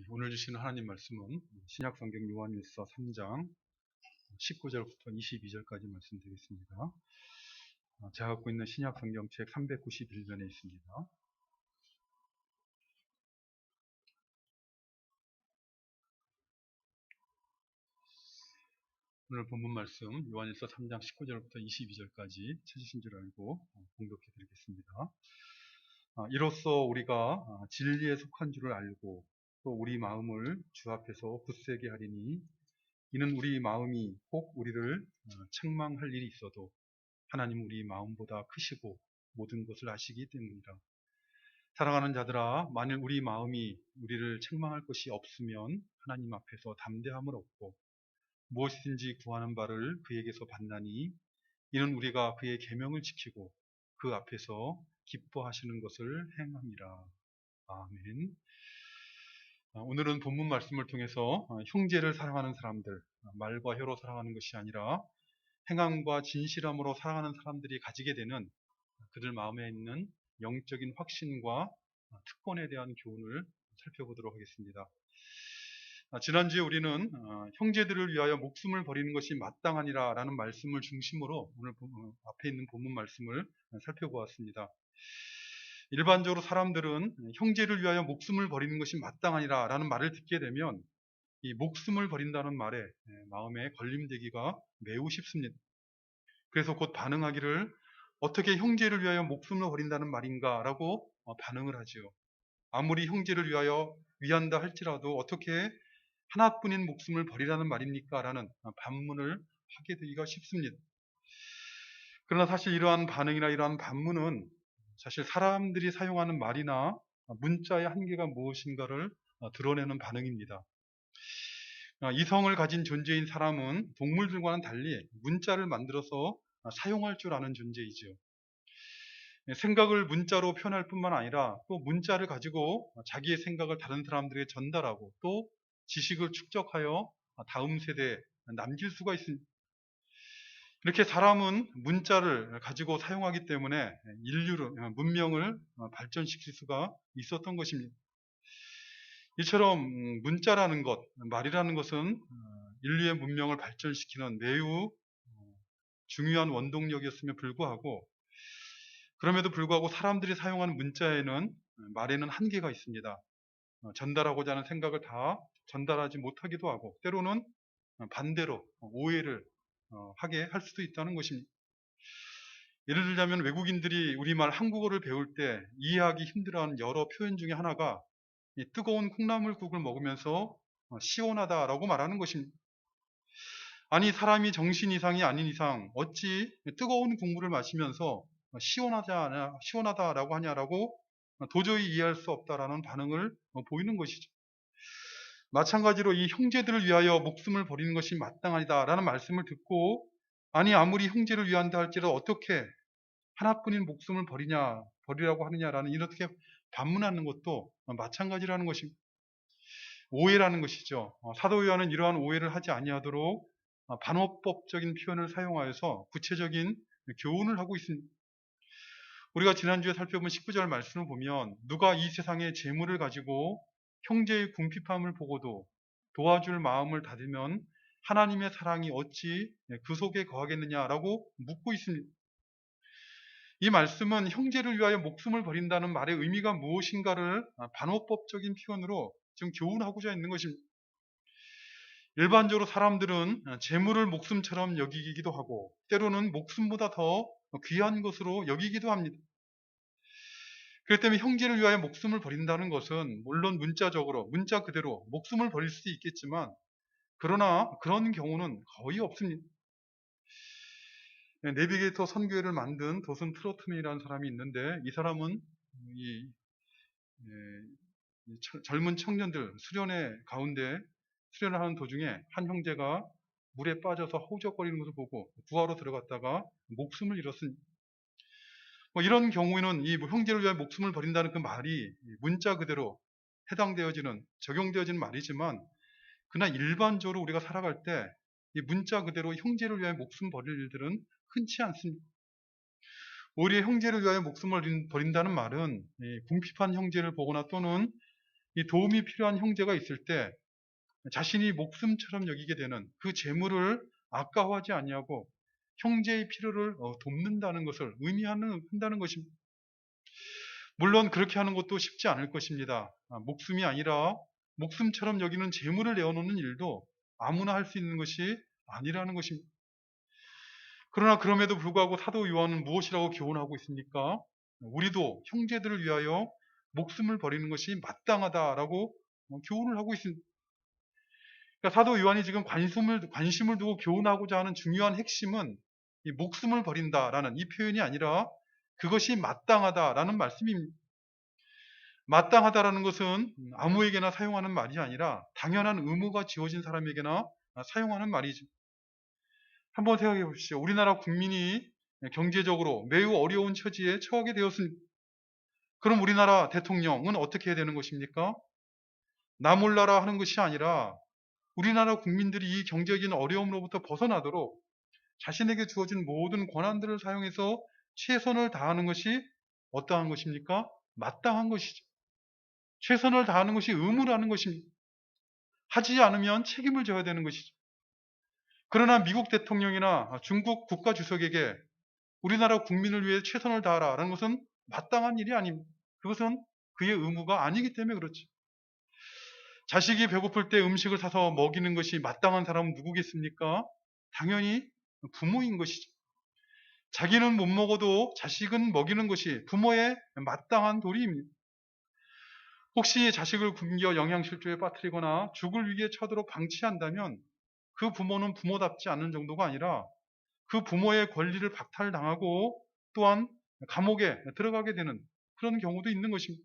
오늘 주시는 하나님 말씀은 신약성경 요한일서 3장 19절부터 22절까지 말씀드리겠습니다. 제가 갖고 있는 신약성경책 391면에 있습니다. 오늘 본문 말씀 요한일서 3장 19절부터 22절까지 찾으신 줄 알고 공독해 드리겠습니다. 이로써 우리가 진리에 속한 줄을 알고 또 우리 마음을 주 앞에서 굳세게 하리니 이는 우리 마음이 혹 우리를 책망할 일이 있어도 하나님 우리 마음보다 크시고 모든 것을 아시기 때문이라. 사랑하는 자들아, 만일 우리 마음이 우리를 책망할 것이 없으면 하나님 앞에서 담대함을 얻고 무엇이든지 구하는 바를 그에게서 받나니 이는 우리가 그의 계명을 지키고 그 앞에서 기뻐하시는 것을 행함이라. 아멘. 오늘은 본문 말씀을 통해서 형제를 사랑하는 사람들, 말과 혀로 사랑하는 것이 아니라 행함과 진실함으로 사랑하는 사람들이 가지게 되는 그들 마음에 있는 영적인 확신과 특권에 대한 교훈을 살펴보도록 하겠습니다. 지난주에 우리는 형제들을 위하여 목숨을 버리는 것이 마땅하니라 라는 말씀을 중심으로 오늘 앞에 있는 본문 말씀을 살펴보았습니다. 일반적으로 사람들은 형제를 위하여 목숨을 버리는 것이 마땅하니라 라는 말을 듣게 되면 이 목숨을 버린다는 말에 마음에 걸림되기가 매우 쉽습니다. 그래서 곧 반응하기를 어떻게 형제를 위하여 목숨을 버린다는 말인가 라고 반응을 하지요. 아무리 형제를 위한다 할지라도 어떻게 하나뿐인 목숨을 버리라는 말입니까? 라는 반문을 하게 되기가 쉽습니다. 그러나 사실 이러한 반응이나 이러한 반문은 사실 사람들이 사용하는 말이나 문자의 한계가 무엇인가를 드러내는 반응입니다. 이성을 가진 존재인 사람은 동물들과는 달리 문자를 만들어서 사용할 줄 아는 존재이죠. 생각을 문자로 표현할 뿐만 아니라 또 문자를 가지고 자기의 생각을 다른 사람들에게 전달하고 또 지식을 축적하여 다음 세대에 남길 수가 있습니다. 이렇게 사람은 문자를 가지고 사용하기 때문에 문명을 발전시킬 수가 있었던 것입니다. 이처럼 문자라는 것, 말이라는 것은 인류의 문명을 발전시키는 매우 중요한 원동력이었음에 불구하고 그럼에도 불구하고 사람들이 사용하는 문자에는 말에는 한계가 있습니다. 전달하고자 하는 생각을 다 전달하지 못하기도 하고 때로는 반대로 오해를 하게 할 수도 있다는 것입니다. 예를 들자면 외국인들이 우리말 한국어를 배울 때 이해하기 힘들어하는 여러 표현 중에 하나가 이 뜨거운 콩나물국을 먹으면서 시원하다라고 말하는 것입니다. 아니 사람이 정신 이상이 아닌 이상 어찌 뜨거운 국물을 마시면서 시원하다라고 하냐라고 도저히 이해할 수 없다라는 반응을 보이는 것이죠. 마찬가지로 이 형제들을 위하여 목숨을 버리는 것이 마땅하다라는 말씀을 듣고 아니 아무리 형제를 위한다 할지라도 어떻게 하나뿐인 목숨을 버리라고 하느냐라는 이렇게 반문하는 것도 마찬가지라는 것입니다. 오해라는 것이죠. 사도 요한은 이러한 오해를 하지 아니하도록 반어법적인 표현을 사용하여서 구체적인 교훈을 하고 있습니다. 우리가 지난주에 살펴본 19절 말씀을 보면 누가 이 세상의 재물을 가지고 형제의 궁핍함을 보고도 도와줄 마음을 닫으면 하나님의 사랑이 어찌 그 속에 거하겠느냐라고 묻고 있습니다. 이 말씀은 형제를 위하여 목숨을 버린다는 말의 의미가 무엇인가를 반어법적인 표현으로 지금 교훈하고자 있는 것입니다. 일반적으로 사람들은 재물을 목숨처럼 여기기도 하고 때로는 목숨보다 더 귀한 것으로 여기기도 합니다. 그렇기 때문에 형제를 위하여 목숨을 버린다는 것은 물론 문자 그대로 목숨을 버릴 수도 있겠지만 그러나 그런 경우는 거의 없습니다. 내비게이터 선교회를 만든 도슨 트로트맨이라는 사람이 있는데 이 사람은 이 젊은 청년들 수련을 하는 도중에 한 형제가 물에 빠져서 허우적거리는 것을 보고 구하러 들어갔다가 목숨을 잃었습니다. 이런 경우에는 이 형제를 위하여 목숨을 버린다는 그 말이 문자 그대로 적용되어지는 말이지만 그러나 일반적으로 우리가 살아갈 때 이 문자 그대로 형제를 위하여 목숨 버릴 일들은 흔치 않습니다. 오히려 형제를 위하여 목숨을 버린다는 말은 궁핍한 형제를 보거나 또는 이 도움이 필요한 형제가 있을 때 자신이 목숨처럼 여기게 되는 그 재물을 아까워하지 아니하고 형제의 필요를 돕는다는 것을 의미한다는 것입니다. 물론 그렇게 하는 것도 쉽지 않을 것입니다. 목숨이 아니라 목숨처럼 여기는 재물을 내어놓는 일도 아무나 할 수 있는 것이 아니라는 것입니다. 그러나 그럼에도 불구하고 사도 요한은 무엇이라고 교훈하고 있습니까? 우리도 형제들을 위하여 목숨을 버리는 것이 마땅하다라고 교훈을 하고 있습니다. 그러니까 사도 요한이 지금 관심을 두고 교훈하고자 하는 중요한 핵심은 이 목숨을 버린다라는 이 표현이 아니라 그것이 마땅하다라는 말씀입니다. 마땅하다라는 것은 아무에게나 사용하는 말이 아니라 당연한 의무가 지어진 사람에게나 사용하는 말이죠. 한번 생각해 보십시오. 우리나라 국민이 경제적으로 매우 어려운 처지에 처하게 되었습니다. 그럼 우리나라 대통령은 어떻게 해야 되는 것입니까? 나 몰라라 하는 것이 아니라 우리나라 국민들이 이 경제적인 어려움으로부터 벗어나도록 자신에게 주어진 모든 권한들을 사용해서 최선을 다하는 것이 어떠한 것입니까? 마땅한 것이죠. 최선을 다하는 것이 의무라는 것입니다. 하지 않으면 책임을 져야 되는 것이죠. 그러나 미국 대통령이나 중국 국가주석에게 우리나라 국민을 위해 최선을 다하라는 것은 마땅한 일이 아닙니다. 그것은 그의 의무가 아니기 때문에 그렇죠. 자식이 배고플 때 음식을 사서 먹이는 것이 마땅한 사람은 누구겠습니까? 당연히 부모인 것이죠. 자기는 못 먹어도 자식은 먹이는 것이 부모의 마땅한 도리입니다. 혹시 자식을 굶겨 영양실조에 빠뜨리거나 죽을 위기에 처하도록 방치한다면 그 부모는 부모답지 않은 정도가 아니라 그 부모의 권리를 박탈당하고 또한 감옥에 들어가게 되는 그런 경우도 있는 것입니다.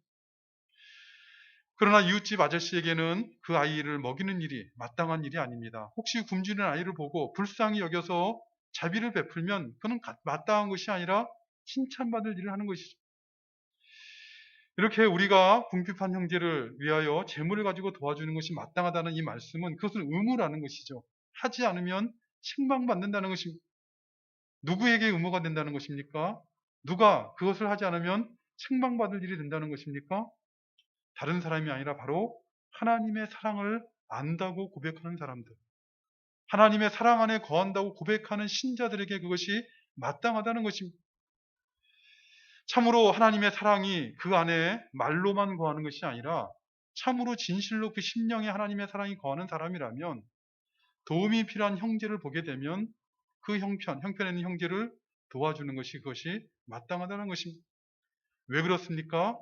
그러나 이웃집 아저씨에게는 그 아이를 먹이는 일이 마땅한 일이 아닙니다. 혹시 굶주리는 아이를 보고 불쌍히 여겨서 자비를 베풀면 그는 마땅한 것이 아니라 칭찬받을 일을 하는 것이죠. 이렇게 우리가 궁핍한 형제를 위하여 재물을 가지고 도와주는 것이 마땅하다는 이 말씀은 그것은 의무라는 것이죠. 하지 않으면 책망받는다는 것입니다. 누구에게 의무가 된다는 것입니까? 누가 그것을 하지 않으면 책망받을 일이 된다는 것입니까? 다른 사람이 아니라 바로 하나님의 사랑을 안다고 고백하는 사람들. 하나님의 사랑 안에 거한다고 고백하는 신자들에게 그것이 마땅하다는 것입니다. 참으로 하나님의 사랑이 그 안에 말로만 거하는 것이 아니라 참으로 진실로 그 심령에 하나님의 사랑이 거하는 사람이라면 도움이 필요한 형제를 보게 되면 그 형편에 있는 형제를 도와주는 것이 그것이 마땅하다는 것입니다. 왜 그렇습니까?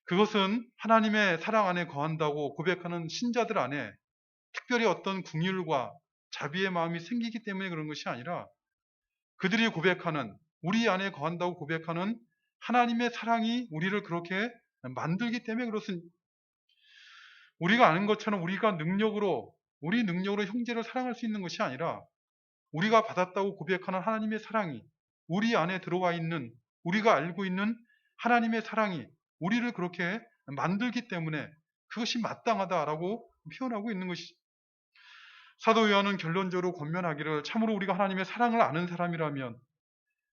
그것은 하나님의 사랑 안에 거한다고 고백하는 신자들 안에 특별히 어떤 긍휼과 자비의 마음이 생기기 때문에 그런 것이 아니라 그들이 고백하는 우리 안에 거한다고 고백하는 하나님의 사랑이 우리를 그렇게 만들기 때문에 그렇습니다. 우리가 아는 것처럼 우리 능력으로 형제를 사랑할 수 있는 것이 아니라 우리가 받았다고 고백하는 하나님의 사랑이 우리 안에 들어와 있는 우리가 알고 있는 하나님의 사랑이 우리를 그렇게 만들기 때문에 그것이 마땅하다라고 표현하고 있는 것이죠. 사도 요한은 결론적으로 권면하기를 참으로 우리가 하나님의 사랑을 아는 사람이라면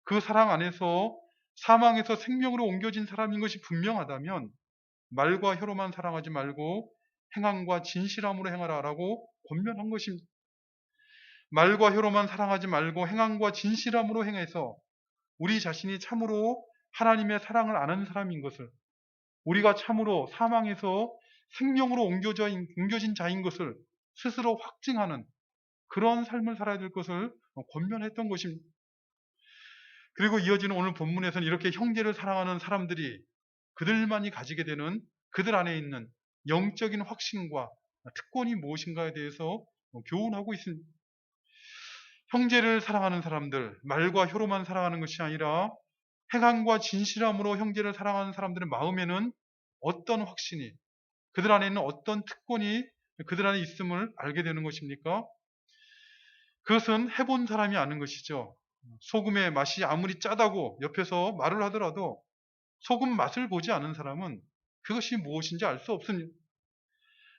그 사랑 안에서 사망에서 생명으로 옮겨진 사람인 것이 분명하다면 말과 혀로만 사랑하지 말고 행함과 진실함으로 행하라라고 권면한 것입니다. 말과 혀로만 사랑하지 말고 행함과 진실함으로 행해서 우리 자신이 참으로 하나님의 사랑을 아는 사람인 것을 우리가 참으로 사망에서 생명으로 옮겨진 자인 것을 스스로 확증하는 그런 삶을 살아야 될 것을 권면했던 것입니다. 그리고 이어지는 오늘 본문에서는 이렇게 형제를 사랑하는 사람들이 그들만이 가지게 되는 그들 안에 있는 영적인 확신과 특권이 무엇인가에 대해서 교훈하고 있습니다. 형제를 사랑하는 사람들, 말과 혀로만 사랑하는 것이 아니라 행함과 진실함으로 형제를 사랑하는 사람들의 마음에는 어떤 확신이, 그들 안에 있는 어떤 특권이 그들 안에 있음을 알게 되는 것입니까? 그것은 해본 사람이 아는 것이죠. 소금의 맛이 아무리 짜다고 옆에서 말을 하더라도 소금 맛을 보지 않은 사람은 그것이 무엇인지 알 수 없습니다.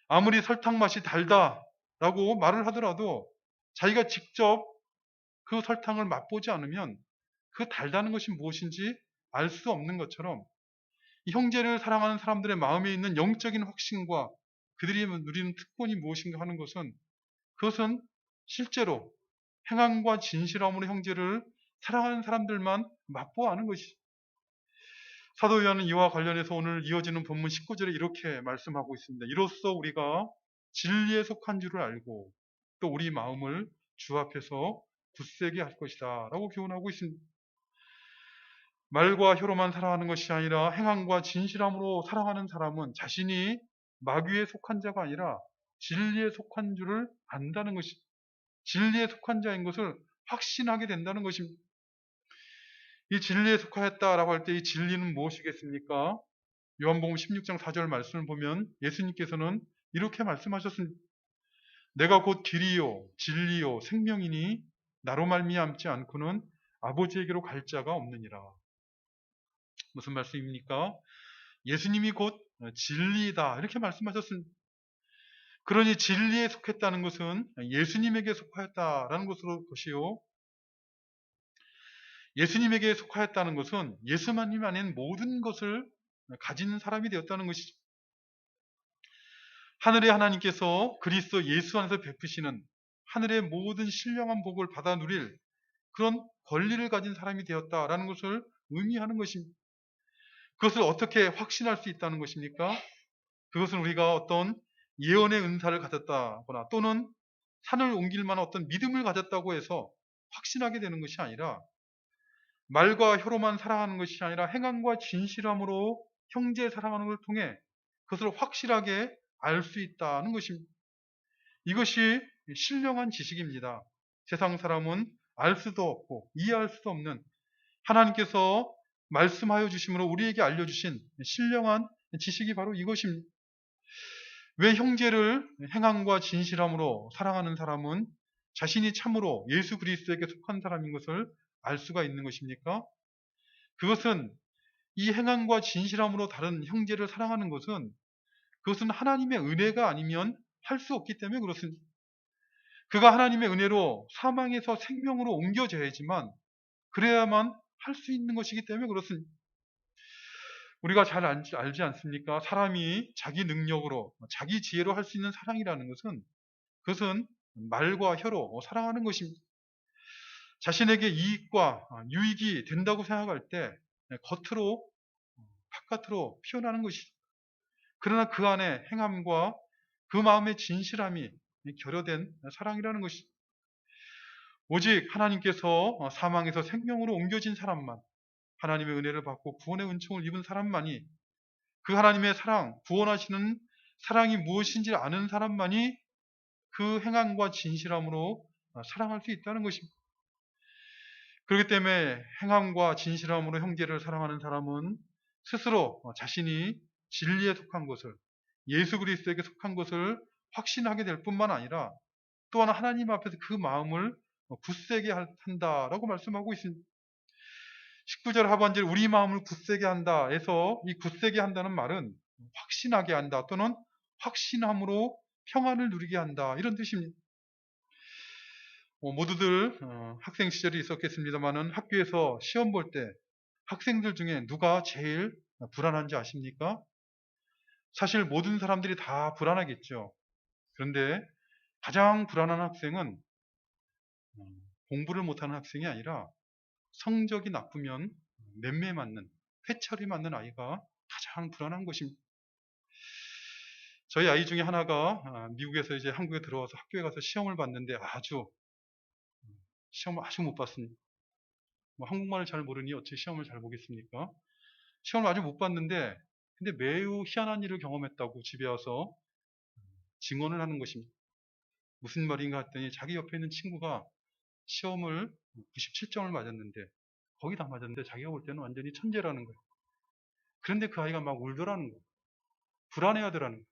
아무리 설탕 맛이 달다라고 말을 하더라도 자기가 직접 그 설탕을 맛보지 않으면 그 달다는 것이 무엇인지 알 수 없는 것처럼 이 형제를 사랑하는 사람들의 마음에 있는 영적인 확신과 그들이 누리는 특권이 무엇인가 하는 것은, 그것은 실제로 행함과 진실함으로 형제를 사랑하는 사람들만 맛보아 아는 것이죠. 사도 요한은 이와 관련해서 오늘 이어지는 본문 19절에 이렇게 말씀하고 있습니다. 이로써 우리가 진리에 속한 줄을 알고 또 우리 마음을 주 앞에서 굳세게 할 것이다 라고 교훈하고 있습니다. 말과 혀로만 사랑하는 것이 아니라 행함과 진실함으로 사랑하는 사람은 자신이 마귀에 속한 자가 아니라 진리에 속한 줄을 안다는 것이, 진리에 속한 자인 것을 확신하게 된다는 것입니다. 이 진리에 속하였다라고 할 때 이 진리는 무엇이겠습니까? 요한복음 16장 4절 말씀을 보면 예수님께서는 이렇게 말씀하셨습니다. 내가 곧 길이요 진리요 생명이니 나로 말미암지 않고는 아버지에게로 갈 자가 없느니라. 무슨 말씀입니까? 예수님이 곧 진리이다 이렇게 말씀하셨습니다. 그러니 진리에 속했다는 것은 예수님에게 속하였다라는 것이요, 예수님에게 속하였다는 것은 예수만님 아닌 모든 것을 가진 사람이 되었다는 것이죠. 하늘의 하나님께서 그리스도 예수 안에서 베푸시는 하늘의 모든 신령한 복을 받아 누릴 그런 권리를 가진 사람이 되었다라는 것을 의미하는 것입니다. 그것을 어떻게 확신할 수 있다는 것입니까? 그것은 우리가 어떤 예언의 은사를 가졌다거나 또는 산을 옮길 만한 어떤 믿음을 가졌다고 해서 확신하게 되는 것이 아니라, 말과 혀로만 사랑하는 것이 아니라 행함과 진실함으로 형제 사랑하는 것을 통해 그것을 확실하게 알 수 있다는 것입니다. 이것이 신령한 지식입니다. 세상 사람은 알 수도 없고 이해할 수도 없는 하나님께서 말씀하여 주심으로 우리에게 알려주신 신령한 지식이 바로 이것입니다. 왜 형제를 행함과 진실함으로 사랑하는 사람은 자신이 참으로 예수 그리스도에게 속한 사람인 것을 알 수가 있는 것입니까? 그것은 이 행함과 진실함으로 다른 형제를 사랑하는 것은, 그것은 하나님의 은혜가 아니면 할 수 없기 때문에 그렇습니다. 그가 하나님의 은혜로 사망에서 생명으로 옮겨져야지만 그래야만 할 수 있는 것이기 때문에 그렇습니다. 우리가 잘 알지 않습니까? 사람이 자기 능력으로 자기 지혜로 할 수 있는 사랑이라는 것은, 그것은 말과 혀로 사랑하는 것입니다. 자신에게 이익과 유익이 된다고 생각할 때 겉으로 바깥으로 표현하는 것이죠. 그러나 그 안에 행함과 그 마음의 진실함이 결여된 사랑이라는 것이죠. 오직 하나님께서 사망에서 생명으로 옮겨진 사람만, 하나님의 은혜를 받고 구원의 은총을 입은 사람만이, 그 하나님의 사랑, 구원하시는 사랑이 무엇인지 아는 사람만이 그 행함과 진실함으로 사랑할 수 있다는 것입니다. 그렇기 때문에 행함과 진실함으로 형제를 사랑하는 사람은 스스로 자신이 진리에 속한 것을, 예수 그리스도에게 속한 것을 확신하게 될 뿐만 아니라 또한 하나님 앞에서 그 마음을 굳세게 한다라고 말씀하고 있습니다. 19절 하반절 우리 마음을 굳세게 한다 해서, 이 굳세게 한다는 말은 확신하게 한다 또는 확신함으로 평안을 누리게 한다 이런 뜻입니다. 모두들 학생 시절이 있었겠습니다만은 학교에서 시험 볼 때 학생들 중에 누가 제일 불안한지 아십니까? 사실 모든 사람들이 다 불안하겠죠. 그런데 가장 불안한 학생은 공부를 못하는 학생이 아니라 성적이 나쁘면 맴매 맞는, 회찰이 맞는 아이가 가장 불안한 것입니다. 저희 아이 중에 하나가 미국에서 이제 한국에 들어와서 학교에 가서 시험을 봤는데 시험을 아주 못 봤습니다. 한국말을 잘 모르니 어떻게 시험을 잘 보겠습니까? 시험을 아주 못 봤는데, 근데 매우 희한한 일을 경험했다고 집에 와서 증언을 하는 것입니다. 무슨 말인가 했더니 자기 옆에 있는 친구가 시험을 97점을 맞았는데, 거의 다 맞았는데 자기가 볼 때는 완전히 천재라는 거예요. 그런데 그 아이가 막 울더라는 거예요. 불안해하더라는 거예요.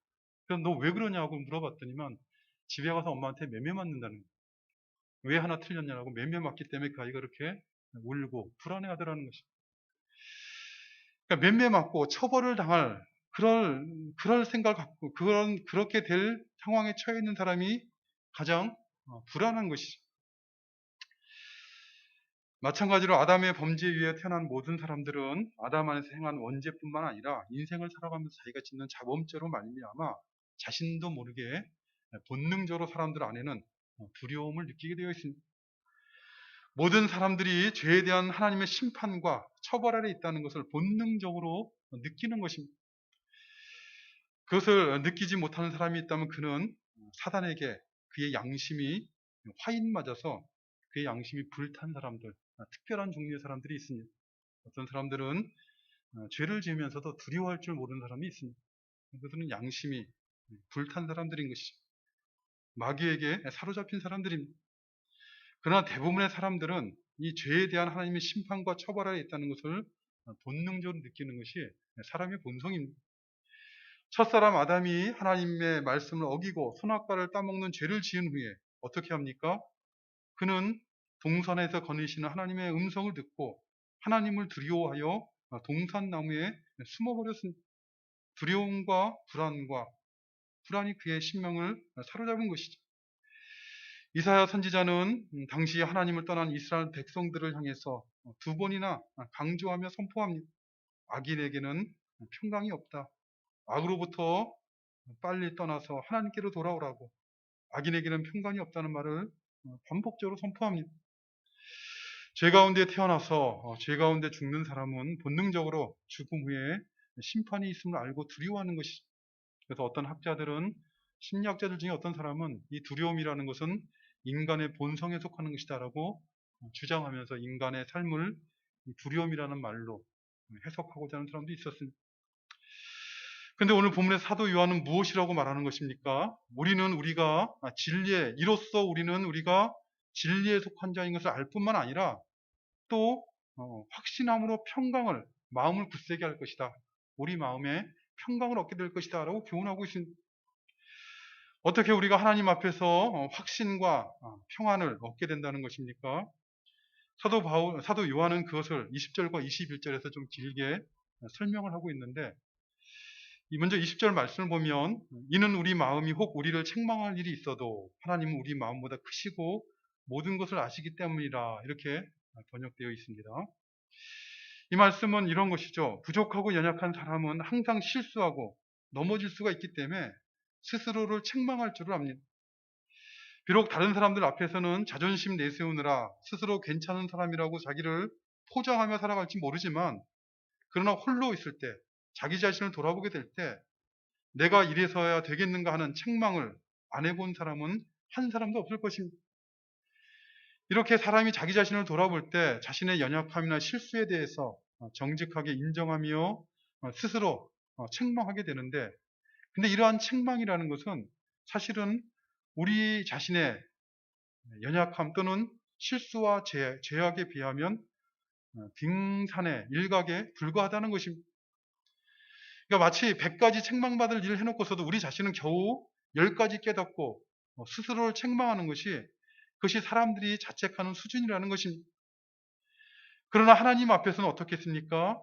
그래서 너 왜 그러냐고 물어봤더니만 집에 가서 엄마한테 매매 맞는다는 거예요. 왜 하나 틀렸냐고, 매매 맞기 때문에 그 아이가 그렇게 울고 불안해하더라는 것입니다. 그러니까 매매 맞고 처벌을 당할 그럴 생각을 갖고 그렇게 될 상황에 처해 있는 사람이 가장 불안한 것이죠. 마찬가지로 아담의 범죄에 의해 태어난 모든 사람들은 아담 안에서 행한 원죄뿐만 아니라 인생을 살아가면서 자기가 짓는 자범죄로 말미암아 자신도 모르게 본능적으로 사람들 안에는 두려움을 느끼게 되어 있습니다. 모든 사람들이 죄에 대한 하나님의 심판과 처벌 아래 있다는 것을 본능적으로 느끼는 것입니다. 그것을 느끼지 못하는 사람이 있다면 그는 사단에게 그의 양심이 화인 맞아서 그의 양심이 불탄 사람들, 특별한 종류의 사람들이 있습니다. 어떤 사람들은 죄를 지으면서도 두려워할 줄 모르는 사람이 있습니다. 그들은 양심이 불탄 사람들인 것이죠. 마귀에게 사로잡힌 사람들입니다. 그러나 대부분의 사람들은 이 죄에 대한 하나님의 심판과 처벌 아래 있다는 것을 본능적으로 느끼는 것이 사람의 본성입니다. 첫사람 아담이 하나님의 말씀을 어기고 선악과를 따먹는 죄를 지은 후에 어떻게 합니까? 그는 동산에서 거니시는 하나님의 음성을 듣고 하나님을 두려워하여 동산나무에 숨어버렸습니다. 두려움과 불안이 그의 심령을 사로잡은 것이죠. 이사야 선지자는 당시 하나님을 떠난 이스라엘 백성들을 향해서 두 번이나 강조하며 선포합니다. 악인에게는 평강이 없다. 악으로부터 빨리 떠나서 하나님께로 돌아오라고. 악인에게는 평강이 없다는 말을 반복적으로 선포합니다. 죄 가운데 태어나서 죄 가운데 죽는 사람은 본능적으로 죽음 후에 심판이 있음을 알고 두려워하는 것이죠. 그래서 어떤 학자들은, 심리학자들 중에 어떤 사람은 이 두려움이라는 것은 인간의 본성에 속하는 것이다라고 주장하면서 인간의 삶을 두려움이라는 말로 해석하고자 하는 사람도 있었습니다. 근데 오늘 본문의 사도 요한은 무엇이라고 말하는 것입니까? 이로써 우리는 우리가 진리에 속한 자인 것을 알 뿐만 아니라 또 확신함으로 마음을 굳세게 할 것이다. 우리 마음에 평강을 얻게 될 것이다 라고 교훈하고 있습니다. 어떻게 우리가 하나님 앞에서 확신과 평안을 얻게 된다는 것입니까? 사도 요한은 그것을 20절과 21절에서 좀 길게 설명을 하고 있는데, 먼저 20절 말씀을 보면, 이는 우리 마음이 혹 우리를 책망할 일이 있어도 하나님은 우리 마음보다 크시고 모든 것을 아시기 때문이라, 이렇게 번역되어 있습니다. 이 말씀은 이런 것이죠. 부족하고 연약한 사람은 항상 실수하고 넘어질 수가 있기 때문에 스스로를 책망할 줄을 압니다. 비록 다른 사람들 앞에서는 자존심 내세우느라 스스로 괜찮은 사람이라고 자기를 포장하며 살아갈지 모르지만, 그러나 홀로 있을 때, 자기 자신을 돌아보게 될 때 내가 이래서야 되겠는가 하는 책망을 안 해본 사람은 한 사람도 없을 것입니다. 이렇게 사람이 자기 자신을 돌아볼 때 자신의 연약함이나 실수에 대해서 정직하게 인정하며 스스로 책망하게 되는데, 근데 이러한 책망이라는 것은 사실은 우리 자신의 연약함 또는 실수와 죄악에 비하면 빙산의 일각에 불과하다는 것입니다. 그러니까 마치 100가지 책망받을 일을 해놓고서도 우리 자신은 겨우 10가지 깨닫고 스스로를 책망하는 그것이 사람들이 자책하는 수준이라는 것입니다. 그러나 하나님 앞에서는 어떻겠습니까?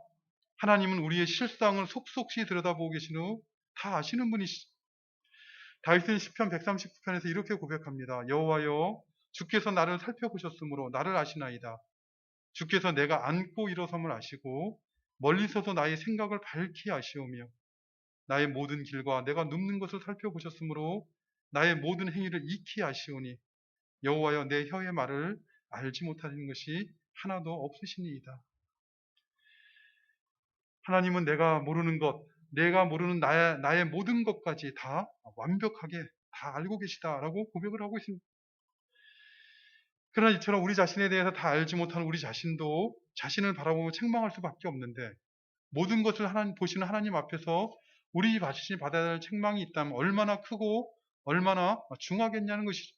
하나님은 우리의 실상을 속속히 들여다보고 계신 후 다 아시는 분이시죠. 다윗은 시편 139편에서 이렇게 고백합니다. 여호와여, 주께서 나를 살펴보셨으므로 나를 아시나이다. 주께서 내가 앉고 일어섬을 아시고 멀리서도 나의 생각을 밝히 아시오며 나의 모든 길과 내가 눕는 것을 살펴보셨으므로 나의 모든 행위를 익히 아시오니 여호와여, 내 혀의 말을 알지 못하는 것이 하나도 없으시니이다. 하나님은 내가 모르는 나의 모든 것까지 다 완벽하게 다 알고 계시다라고 고백을 하고 있습니다. 그러나 이처럼 우리 자신에 대해서 다 알지 못하는 우리 자신도 자신을 바라보며 책망할 수밖에 없는데, 모든 것을 보시는 하나님 앞에서 우리 자신이 받아야 할 책망이 있다면 얼마나 크고 얼마나 중하겠냐는 것이죠.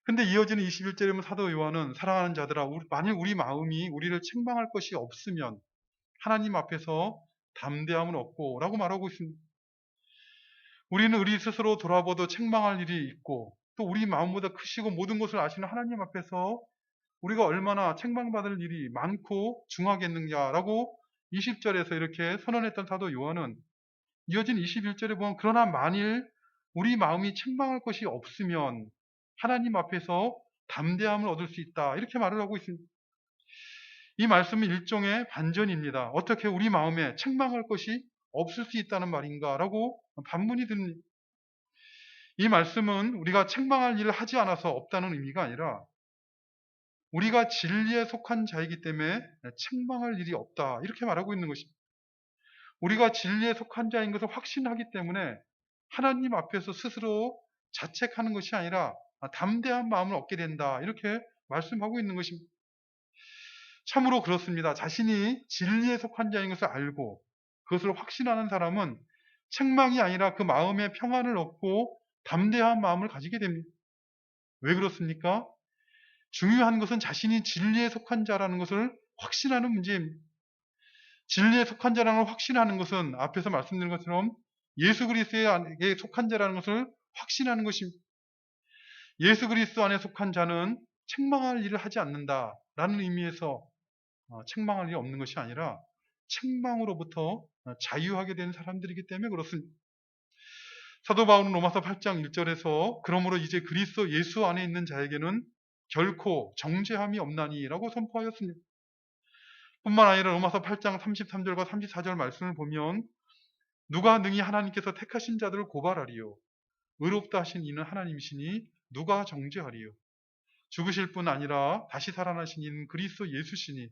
근데 이어지는 21절에 보면 사도 요한은, 사랑하는 자들아, 만일 우리 마음이 우리를 책망할 것이 없으면 하나님 앞에서 담대함을 얻고 라고 말하고 있습니다. 우리는 우리 스스로 돌아봐도 책망할 일이 있고, 또 우리 마음보다 크시고 모든 것을 아시는 하나님 앞에서 우리가 얼마나 책망받을 일이 많고 중하겠느냐라고 20절에서 이렇게 선언했던 사도 요한은 이어진 21절에 보면, 그러나 만일 우리 마음이 책망할 것이 없으면 하나님 앞에서 담대함을 얻을 수 있다. 이렇게 말을 하고 있습니다. 이 말씀은 일종의 반전입니다. 어떻게 우리 마음에 책망할 것이 없을 수 있다는 말인가라고 반문이 듭니다. 이 말씀은 우리가 책망할 일을 하지 않아서 없다는 의미가 아니라 우리가 진리에 속한 자이기 때문에 책망할 일이 없다. 이렇게 말하고 있는 것입니다. 우리가 진리에 속한 자인 것을 확신하기 때문에 하나님 앞에서 스스로 자책하는 것이 아니라 담대한 마음을 얻게 된다. 이렇게 말씀하고 있는 것입니다. 참으로 그렇습니다. 자신이 진리에 속한 자인 것을 알고 그것을 확신하는 사람은 책망이 아니라 그 마음의 평안을 얻고 담대한 마음을 가지게 됩니다. 왜 그렇습니까? 중요한 것은 자신이 진리에 속한 자라는 것을 확신하는 문제입니다. 진리에 속한 자라는 걸 확신하는 것은 앞에서 말씀드린 것처럼 예수 그리스도에 속한 자라는 것을 확신하는 것입니다. 예수 그리스도 안에 속한 자는 책망할 일을 하지 않는다라는 의미에서 책망할 일이 없는 것이 아니라 책망으로부터 자유하게 된 사람들이기 때문에 그렇습니다. 사도 바울은 로마서 8장 1절에서 그러므로 이제 그리스도 예수 안에 있는 자에게는 결코 정죄함이 없나니라고 선포하였습니다. 뿐만 아니라 로마서 8장 33절과 34절 말씀을 보면 누가 능히 하나님께서 택하신 자들을 고발하리요 의롭다 하신 이는 하나님이시니 누가 정죄하리요 죽으실 뿐 아니라 다시 살아나신 이는 그리스도 예수시니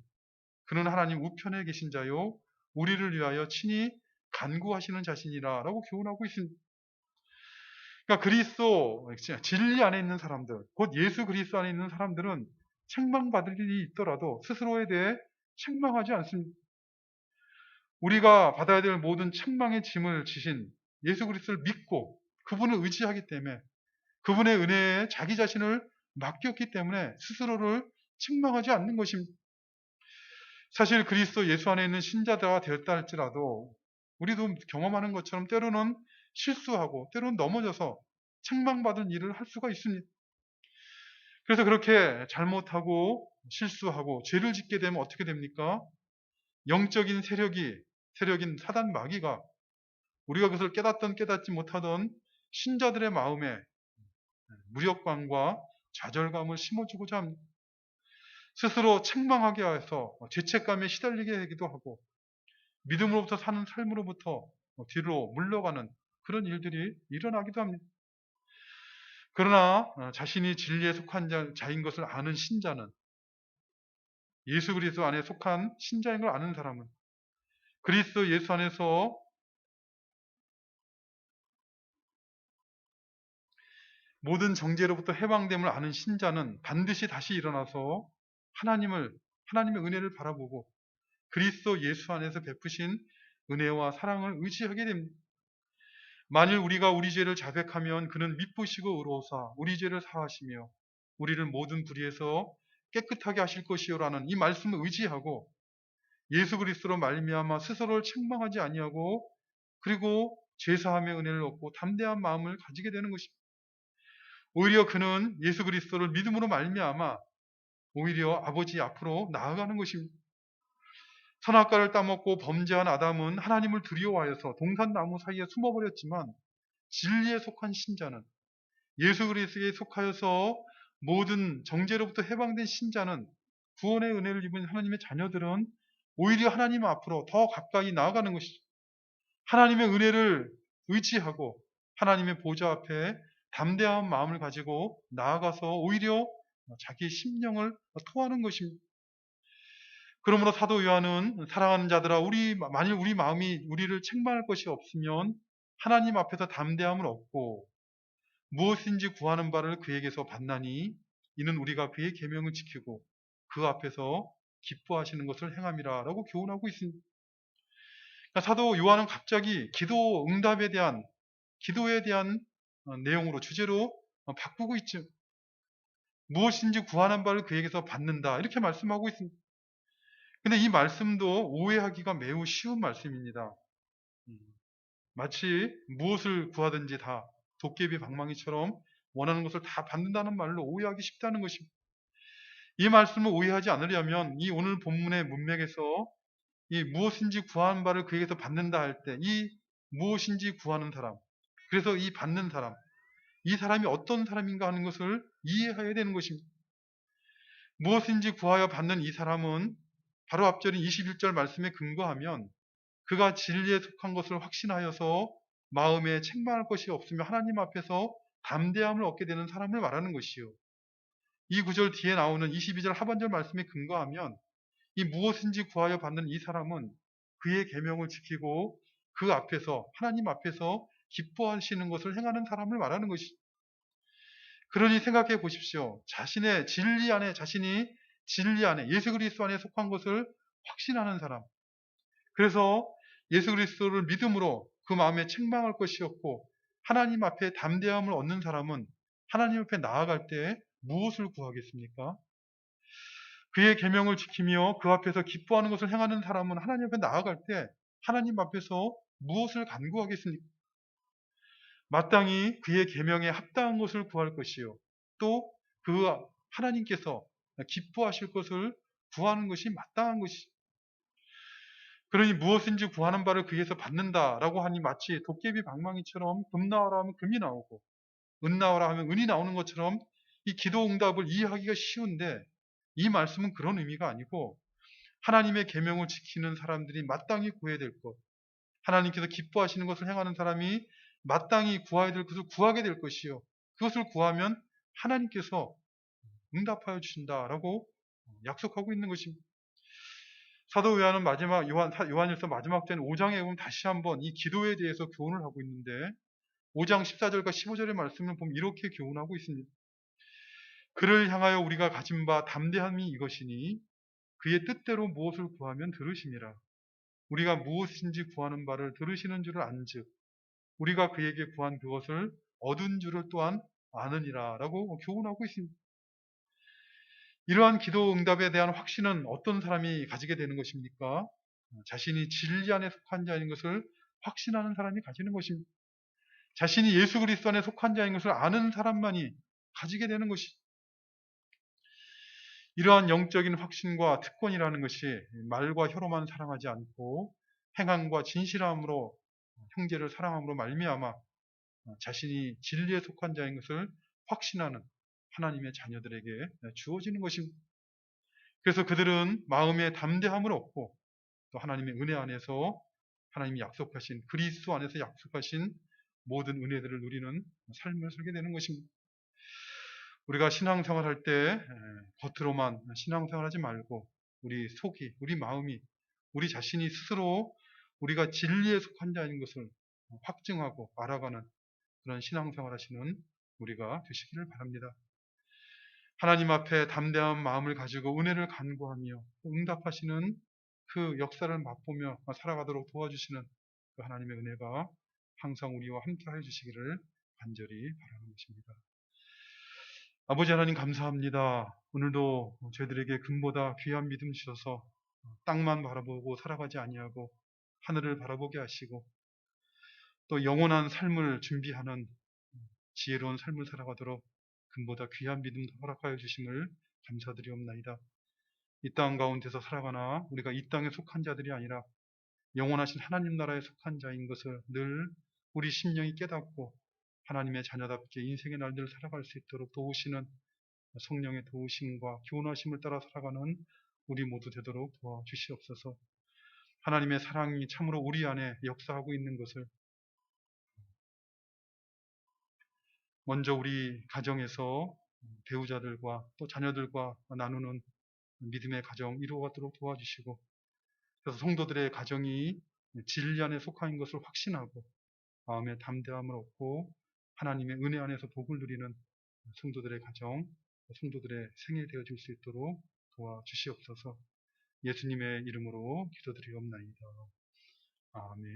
그는 하나님 우편에 계신 자요 우리를 위하여 친히 간구하시는 자신이라 라고 교훈하고 있습니다. 그러니까 그리스도 진리 안에 있는 사람들, 곧 예수 그리스도 안에 있는 사람들은 책망받을 일이 있더라도 스스로에 대해 책망하지 않습니다. 우리가 받아야 될 모든 책망의 짐을 지신 예수 그리스도를 믿고 그분을 의지하기 때문에 그분의 은혜에 자기 자신을 맡겼기 때문에 스스로를 책망하지 않는 것입니다. 사실 그리스도 예수 안에 있는 신자가 되었다 할지라도 우리도 경험하는 것처럼 때로는 실수하고 때로는 넘어져서 책망받은 일을 할 수가 있습니다. 그래서 그렇게 잘못하고 실수하고 죄를 짓게 되면 어떻게 됩니까? 영적인 세력인 사단 마귀가 우리가 그것을 깨닫던 깨닫지 못하던 신자들의 마음에 무력감과 좌절감을 심어주고자 합니다. 스스로 책망하게 해서 죄책감에 시달리게 하기도 하고 믿음으로부터 사는 삶으로부터 뒤로 물러가는 그런 일들이 일어나기도 합니다. 그러나 자신이 진리에 속한 자인 것을 아는 신자는 예수 그리스도 안에 속한 신자인 걸 아는 사람은 그리스도 예수 안에서 모든 정죄로부터 해방됨을 아는 신자는 반드시 다시 일어나서 하나님의 은혜를 바라보고 그리스도 예수 안에서 베푸신 은혜와 사랑을 의지하게 됩니다. 만일 우리가 우리 죄를 자백하면 그는 미쁘시고 의로우사 우리 죄를 사하시며 우리를 모든 불의에서 깨끗하게 하실 것이요라는 이 말씀을 의지하고 예수 그리스도로 말미암아 스스로를 책망하지 아니하고 그리고 죄사함의 은혜를 얻고 담대한 마음을 가지게 되는 것입니다. 오히려 그는 예수 그리스도를 믿음으로 말미암아 오히려 아버지 앞으로 나아가는 것입니다. 선악과를 따먹고 범죄한 아담은 하나님을 두려워하여서 동산나무 사이에 숨어버렸지만 진리에 속한 신자는 예수 그리스도에 속하여서 모든 정죄로부터 해방된 신자는 구원의 은혜를 입은 하나님의 자녀들은 오히려 하나님 앞으로 더 가까이 나아가는 것이죠. 하나님의 은혜를 의지하고 하나님의 보좌 앞에 담대한 마음을 가지고 나아가서 오히려 자기의 심령을 토하는 것입니다. 그러므로 사도 요한은 사랑하는 자들아 만일 우리 마음이 우리를 책망할 것이 없으면 하나님 앞에서 담대함을 얻고 무엇인지 구하는 바를 그에게서 받나니 이는 우리가 그의 계명을 지키고 그 앞에서 기뻐하시는 것을 행함이라 라고 교훈하고 있습니다. 그러니까 사도 요한은 갑자기 기도에 대한 내용으로 주제로 바꾸고 있죠. 무엇인지 구하는 바를 그에게서 받는다 이렇게 말씀하고 있습니다. 근데 이 말씀도 오해하기가 매우 쉬운 말씀입니다. 마치 무엇을 구하든지 다 도깨비 방망이처럼 원하는 것을 다 받는다는 말로 오해하기 쉽다는 것입니다. 이 말씀을 오해하지 않으려면 이 오늘 본문의 문맥에서 이 무엇인지 구하는 바를 그에게서 받는다 할 때 이 무엇인지 구하는 사람, 그래서 이 받는 사람, 이 사람이 어떤 사람인가 하는 것을 이해해야 되는 것입니다. 무엇인지 구하여 받는 이 사람은 바로 앞절인 21절 말씀에 근거하면 그가 진리에 속한 것을 확신하여서 마음에 책망할 것이 없으며 하나님 앞에서 담대함을 얻게 되는 사람을 말하는 것이요. 이 구절 뒤에 나오는 22절 하반절 말씀에 근거하면 이 무엇인지 구하여 받는 이 사람은 그의 계명을 지키고 그 앞에서 하나님 앞에서 기뻐하시는 것을 행하는 사람을 말하는 것이. 그러니 생각해 보십시오. 자신이 진리 안에 예수 그리스도 안에 속한 것을 확신하는 사람. 그래서 예수 그리스도를 믿음으로 그 마음에 책망할 것이 없고 하나님 앞에 담대함을 얻는 사람은 하나님 앞에 나아갈 때 무엇을 구하겠습니까? 그의 계명을 지키며 그 앞에서 기뻐하는 것을 행하는 사람은 하나님 앞에 나아갈 때 하나님 앞에서 무엇을 간구하겠습니까? 마땅히 그의 계명에 합당한 것을 구할 것이요. 또 그 하나님께서 기뻐하실 것을 구하는 것이 마땅한 것이. 그러니 무엇인지 구하는 바를 그에서 받는다라고 하니 마치 도깨비 방망이처럼 금 나오라 하면 금이 나오고 은 나오라 하면 은이 나오는 것처럼 이 기도 응답을 이해하기가 쉬운데 이 말씀은 그런 의미가 아니고 하나님의 계명을 지키는 사람들이 마땅히 구해야 될 것, 하나님께서 기뻐하시는 것을 행하는 사람이 마땅히 구해야 될 것을 구하게 될 것이요. 그것을 구하면 하나님께서 응답하여 주신다라고 약속하고 있는 것입니다. 사도 요한은 요한일서 마지막 된 5장에 보면 다시 한번 이 기도에 대해서 교훈을 하고 있는데 5장 14절과 15절의 말씀을 보면 이렇게 교훈하고 있습니다. 그를 향하여 우리가 가진 바 담대함이 이것이니 그의 뜻대로 무엇을 구하면 들으심이라. 우리가 무엇인지 구하는 바를 들으시는 줄을 안즉 우리가 그에게 구한 그것을 얻은 줄을 또한 아느니라 라고 교훈하고 있습니다. 이러한 기도 응답에 대한 확신은 어떤 사람이 가지게 되는 것입니까? 자신이 진리 안에 속한 자인 것을 확신하는 사람이 가지는 것입니다. 자신이 예수 그리스도 안에 속한 자인 것을 아는 사람만이 가지게 되는 것이. 이러한 영적인 확신과 특권이라는 것이 말과 혀로만 사랑하지 않고 행함과 진실함으로 형제를 사랑함으로 말미암아 자신이 진리에 속한 자인 것을 확신하는 하나님의 자녀들에게 주어지는 것입니다. 그래서 그들은 마음의 담대함을 얻고 또 하나님의 은혜 안에서 하나님이 약속하신 그리스도 안에서 약속하신 모든 은혜들을 누리는 삶을 살게 되는 것입니다. 우리가 신앙생활 할 때 겉으로만 신앙생활하지 말고 우리 속이, 우리 마음이, 우리 자신이 스스로 우리가 진리에 속한 자인 것을 확증하고 알아가는 그런 신앙생활 하시는 우리가 되시기를 바랍니다. 하나님 앞에 담대한 마음을 가지고 은혜를 간구하며 응답하시는 그 역사를 맛보며 살아가도록 도와주시는 그 하나님의 은혜가 항상 우리와 함께 해주시기를 간절히 바라는 것입니다. 아버지 하나님 감사합니다. 오늘도 저희들에게 금보다 귀한 믿음 주셔서 땅만 바라보고 살아가지 아니하고 하늘을 바라보게 하시고 또 영원한 삶을 준비하는 지혜로운 삶을 살아가도록 금보다 귀한 믿음도 허락하여 주심을 감사드리옵나이다. 이 땅 가운데서 살아가나 우리가 이 땅에 속한 자들이 아니라 영원하신 하나님 나라에 속한 자인 것을 늘 우리 심령이 깨닫고 하나님의 자녀답게 인생의 날들을 살아갈 수 있도록 도우시는 성령의 도우심과 교훈하심을 따라 살아가는 우리 모두 되도록 도와주시옵소서. 하나님의 사랑이 참으로 우리 안에 역사하고 있는 것을 먼저 우리 가정에서 배우자들과 또 자녀들과 나누는 믿음의 가정 이루어가도록 도와주시고 그래서 성도들의 가정이 진리 안에 속한 것을 확신하고 마음의 담대함을 얻고 하나님의 은혜 안에서 복을 누리는 성도들의 가정, 성도들의 생애 되어질 수 있도록 도와주시옵소서. 예수님의 이름으로 기도드리옵나이다. 아멘.